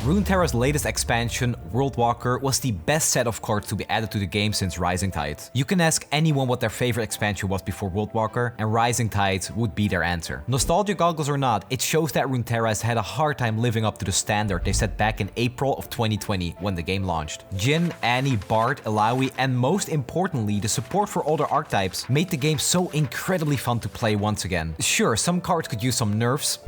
Runeterra's latest expansion, Worldwalker, was the best set of cards to be added to the game since Rising Tide. You can ask anyone what their favorite expansion was before Worldwalker, and Rising Tide would be their answer. Nostalgia goggles or not, it shows that Runeterra has had a hard time living up to the standard they set back in April of 2020 when the game launched. Jhin, Annie, Bard, Illaoi, and most importantly, the support for older archetypes made the game so incredibly fun to play once again. Sure, some cards could use some nerfs,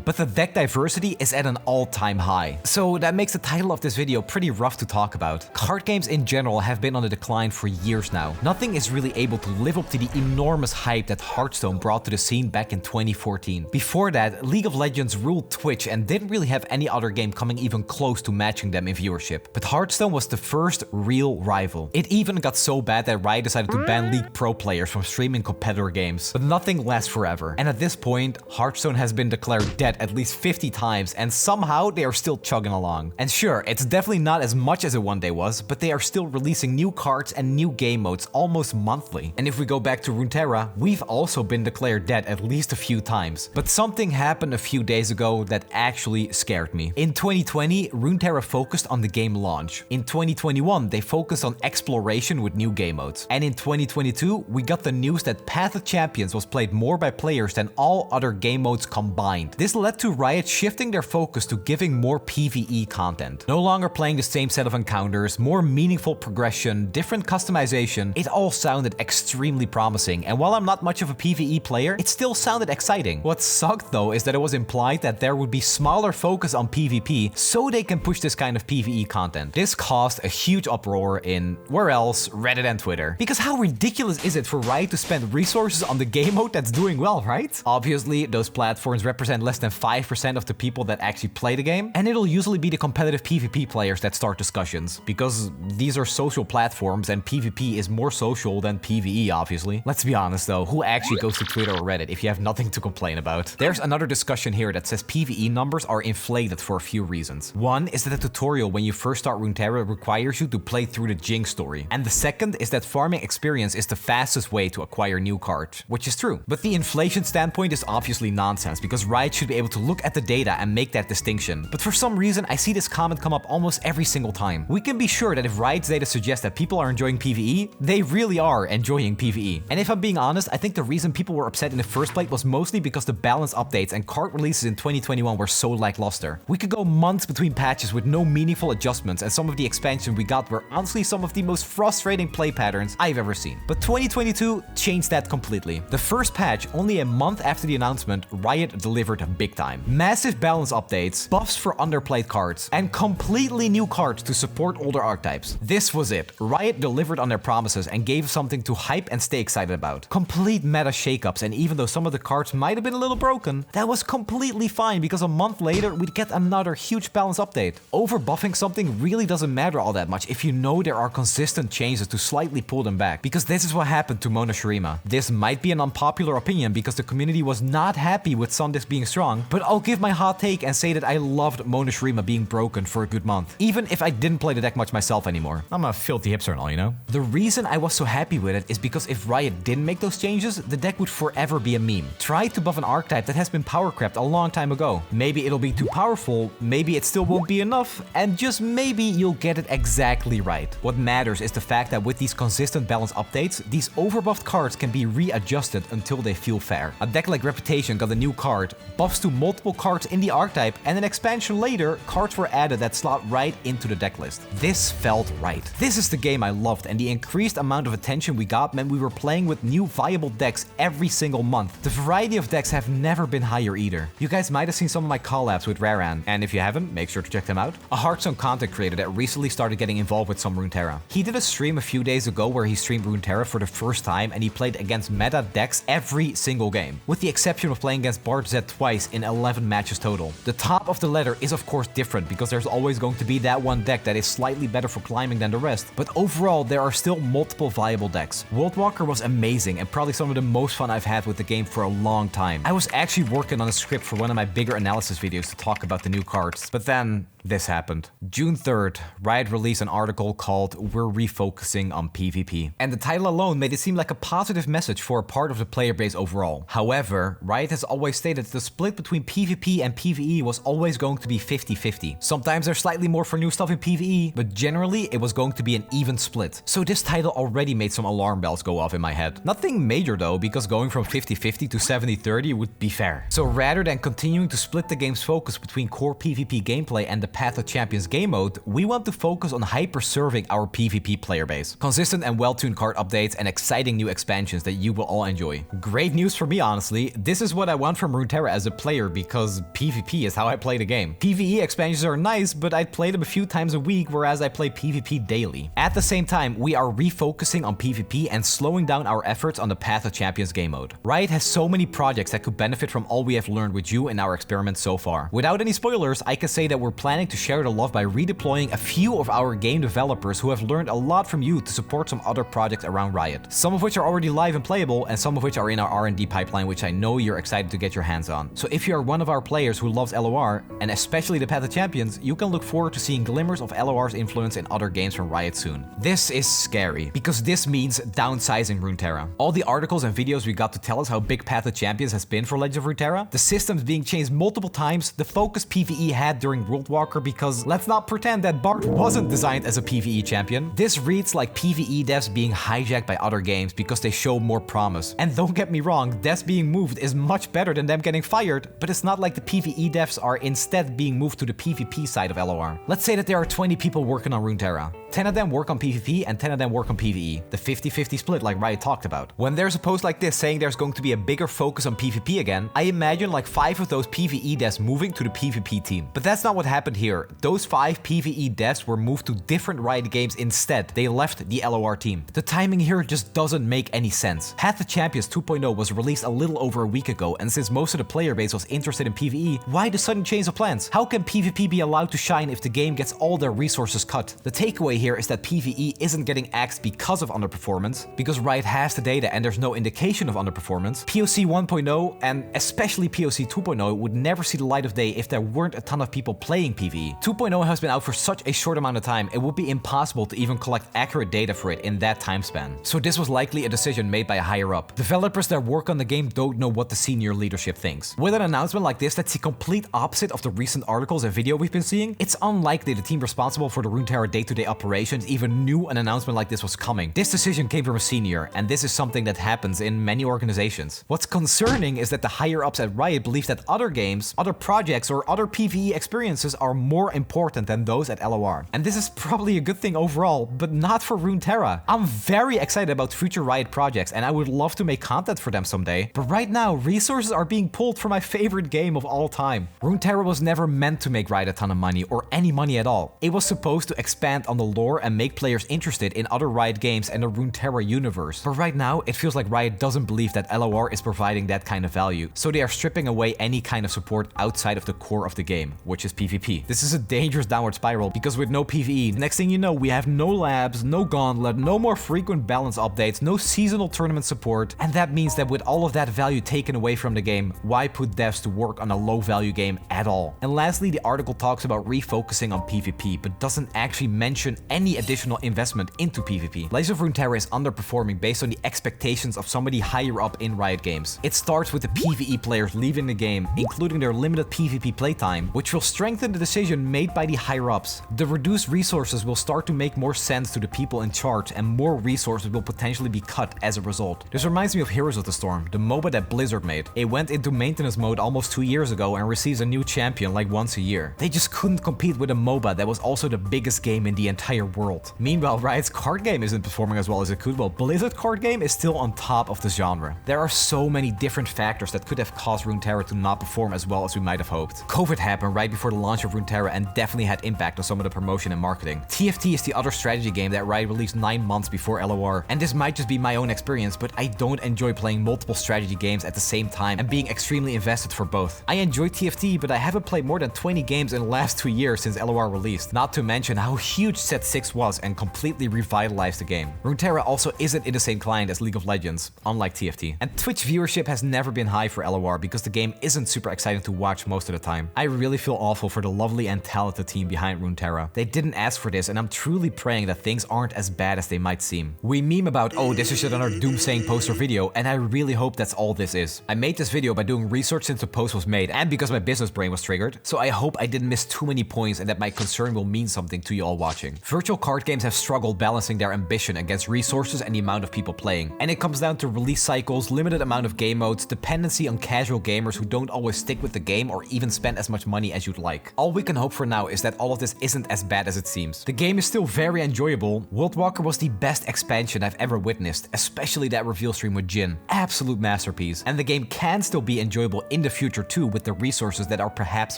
but the deck diversity is at an all-time high. So that makes the title of this video pretty rough to talk about. Card games in general have been on the decline for years now. Nothing is really able to live up to the enormous hype that Hearthstone brought to the scene back in 2014. Before that, League of Legends ruled Twitch and didn't really have any other game coming even close to matching them in viewership. But Hearthstone was the first real rival. It even got so bad that Riot decided to ban League Pro players from streaming competitor games. But nothing lasts forever. And at this point, Hearthstone has been declared dead at least 50 times, and somehow they are still chugging along. And sure, it's definitely not as much as it one day was, but they are still releasing new cards and new game modes almost monthly. And if we go back to Runeterra, we've also been declared dead at least a few times. But something happened a few days ago that actually scared me. In 2020, Runeterra focused on the game launch. In 2021, they focused on exploration with new game modes. And in 2022, we got the news that Path of Champions was played more by players than all other game modes combined. This led to Riot shifting their focus to giving more PvE content. No longer playing the same set of encounters, more meaningful progression, different customization. It all sounded extremely promising, and while I'm not much of a PvE player, it still sounded exciting. What sucked though is that it was implied that there would be smaller focus on PvP so they can push this kind of PvE content. This caused a huge uproar in, where else, Reddit and Twitter. Because how ridiculous is it for Riot to spend resources on the game mode that's doing well, right? Obviously, those platforms represent less than 5% of the people that actually play the game, and it'll usually be the competitive PvP players that start discussions, because these are social platforms and PvP is more social than PvE, obviously. Let's be honest though, who actually goes to Twitter or Reddit if you have nothing to complain about? There's another discussion here that says PvE numbers are inflated for a few reasons. One is that the tutorial when you first start Runeterra requires you to play through the Jhin story, and the second is that farming experience is the fastest way to acquire new cards, which is true. But the inflation standpoint is obviously nonsense, because Riot should be able to look at the data and make that distinction. But for some reason, I see this comment come up almost every single time. We can be sure that if Riot's data suggests that people are enjoying PvE, they really are enjoying PvE. And if I'm being honest, I think the reason people were upset in the first place was mostly because the balance updates and card releases in 2021 were so lackluster. We could go months between patches with no meaningful adjustments, and some of the expansions we got were honestly some of the most frustrating play patterns I've ever seen. But 2022 changed that completely. The first patch, only a month after the announcement, Riot delivered big time. Massive balance updates, buffs for underplayed cards, and completely new cards to support older archetypes. This was it. Riot delivered on their promises and gave something to hype and stay excited about. Complete meta shakeups, and even though some of the cards might have been a little broken, that was completely fine because a month later we'd get another huge balance update. Overbuffing something really doesn't matter all that much if you know there are consistent changes to slightly pull them back, because this is what happened to Mona Shurima. This might be an unpopular opinion because the community was not happy with Sundisk being strong, but I'll give my hot take and say that I loved Mona Shurima being broken for a good month, even if I didn't play the deck much myself anymore. I'm a filthy hipster and all, you know? The reason I was so happy with it is because if Riot didn't make those changes, the deck would forever be a meme. Try to buff an archetype that has been power crept a long time ago. Maybe it'll be too powerful, maybe it still won't be enough, and just maybe you'll get it exactly right. What matters is the fact that with these consistent balance updates, these overbuffed cards can be readjusted until they feel fair. A deck like Reputation got a new card, buffs to multiple cards in the archetype, and an expansion later, cards were added that slot right into the deck list. This felt right. This is the game I loved, and the increased amount of attention we got meant we were playing with new viable decks every single month. The variety of decks have never been higher either. You guys might have seen some of my collabs with Raran, and if you haven't, make sure to check them out. A Hearthstone content creator that recently started getting involved with some Runeterra. He did a stream a few days ago where he streamed Runeterra for the first time, and he played against meta decks every single game, with the exception of playing against Bard Z twice in 11 matches total. The top of the ladder is of course different because there's always going to be that one deck that is slightly better for climbing than the rest, but overall there are still multiple viable decks. Worldwalker was amazing and probably some of the most fun I've had with the game for a long time. I was actually working on a script for one of my bigger analysis videos to talk about the new cards, but then this happened. June 3rd, Riot released an article called "We're Refocusing on PvP." And the title alone made it seem like a positive message for a part of the player base overall. However, Riot has always stated that the split between PvP and PvE was always going to be 50-50. Sometimes there's slightly more for new stuff in PvE, but generally it was going to be an even split. So this title already made some alarm bells go off in my head. Nothing major though, because going from 50-50 to 70-30 would be fair. So rather than continuing to split the game's focus between core PvP gameplay and the Path of Champions game mode, we want to focus on hyper-serving our PvP player base. Consistent and well-tuned card updates and exciting new expansions that you will all enjoy. Great news for me, honestly. This is what I want from Runeterra as a player because PvP is how I play the game. PvE expansions are nice, but I'd play them a few times a week, whereas I play PvP daily. At the same time, we are refocusing on PvP and slowing down our efforts on the Path of Champions game mode. Riot has so many projects that could benefit from all we have learned with you in our experiments so far. Without any spoilers, I can say that we're planning to share the love by redeploying a few of our game developers who have learned a lot from you to support some other projects around Riot. Some of which are already live and playable, and some of which are in our R&D pipeline, which I know you're excited to get your hands on. So if you are one of our players who loves LOR, and especially the Path of Champions, you can look forward to seeing glimmers of LOR's influence in other games from Riot soon. This is scary, because this means downsizing Runeterra. All the articles and videos we got to tell us how big Path of Champions has been for Legends of Runeterra, the systems being changed multiple times, the focus PvE had during Worldwalker, because let's not pretend that Bard wasn't designed as a PvE champion. This reads like PvE devs being hijacked by other games because they show more promise. And don't get me wrong, devs being moved is much better than them getting fired, but it's not like the PvE devs are instead being moved to the PvP side of LOR. Let's say that there are 20 people working on Runeterra. 10 of them work on PvP and 10 of them work on PvE, the 50-50 split like Riot talked about. When there's a post like this saying there's going to be a bigger focus on PvP again, I imagine like 5 of those PvE devs moving to the PvP team. But that's not what happened here. Those 5 PvE devs were moved to different Riot games instead. They left the LOR team. The timing here just doesn't make any sense. Path of Champions 2.0 was released a little over a week ago, and since most of the player base was interested in PvE, why the sudden change of plans? How can PvP be allowed to shine if the game gets all their resources cut? The takeaway here is that PvE isn't getting axed because of underperformance, because Riot has the data and there's no indication of underperformance. POC 1.0 and especially POC 2.0 would never see the light of day if there weren't a ton of people playing PvE. 2.0 has been out for such a short amount of time, it would be impossible to even collect accurate data for it in that time span. So this was likely a decision made by a higher up. Developers that work on the game don't know what the senior leadership thinks. With an announcement like this that's the complete opposite of the recent articles and video we've been seeing, it's unlikely the team responsible for the Runeterra day-to-day operations even knew an announcement like this was coming. This decision came from a senior, and this is something that happens in many organizations. What's concerning is that the higher ups at Riot believe that other games, other projects, or other PvE experiences are more important than those at LOR. And this is probably a good thing overall, but not for Runeterra. I'm very excited about future Riot projects, and I would love to make content for them someday, but right now, resources are being pulled from my favorite game of all time. Runeterra was never meant to make Riot a ton of money, or any money at all. It was supposed to expand on the lore and make players interested in other Riot games and the Runeterra universe. But right now, it feels like Riot doesn't believe that LOR is providing that kind of value, so they are stripping away any kind of support outside of the core of the game, which is PvP. This is a dangerous downward spiral, because with no PvE, next thing you know, we have no labs, no gauntlet, no more frequent balance updates, no seasonal tournament support, and that means that with all of that value taken away from the game, why put devs to work on a low value game at all? And lastly, the article talks about refocusing on PvP, but doesn't actually mention any additional investment into PvP. Legends of Runeterra is underperforming based on the expectations of somebody higher up in Riot Games. It starts with the PvE players leaving the game, including their limited PvP playtime, which will strengthen the decision made by the higher ups. The reduced resources will start to make more sense to the people in charge, and more resources will potentially be cut as a result. This reminds me of Heroes of the Storm, the MOBA that Blizzard made. It went into maintenance mode almost 2 years ago and receives a new champion like once a year. They just couldn't compete with a MOBA that was also the biggest game in the entire world. Meanwhile, Riot's card game isn't performing as well as it could, while Blizzard card game is still on top of the genre. There are so many different factors that could have caused Runeterra to not perform as well as we might have hoped. COVID happened right before the launch of Runeterra and definitely had impact on some of the promotion and marketing. TFT is the other strategy game that Riot released 9 months before LOR, and this might just be my own experience, but I don't enjoy playing multiple strategy games at the same time and being extremely invested for both. I enjoy TFT, but I haven't played more than 20 games in the last 2 years since LOR released, not to mention how huge Set 6 was and completely revitalized the game. Runeterra also isn't in the same client as League of Legends, unlike TFT. And Twitch viewership has never been high for LOR because the game isn't super exciting to watch most of the time. I really feel awful for the lovely and talented team behind Runeterra. They didn't ask for this, and I'm truly praying that things aren't as bad as they might seem. We meme about, oh, this is just another doomsaying poster video, and I really hope that's all this is. I made this video by doing research since the post was made and because my business brain was triggered, so so I hope I didn't miss too many points and that my concern will mean something to you all watching. Virtual card games have struggled balancing their ambition against resources and the amount of people playing. And it comes down to release cycles, limited amount of game modes, dependency on casual gamers who don't always stick with the game or even spend as much money as you'd like. All we can hope for now is that all of this isn't as bad as it seems. The game is still very enjoyable. Worldwalker was the best expansion I've ever witnessed, especially that reveal stream with Jhin. Absolute masterpiece. And the game can still be enjoyable in the future too, with the resources that are perhaps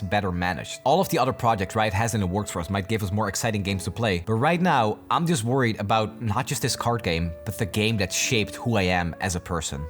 better managed. All of the other projects Riot has in the works for us might give us more exciting games to play, but right now, I'm just worried about not just this card game, but the game that shaped who I am as a person.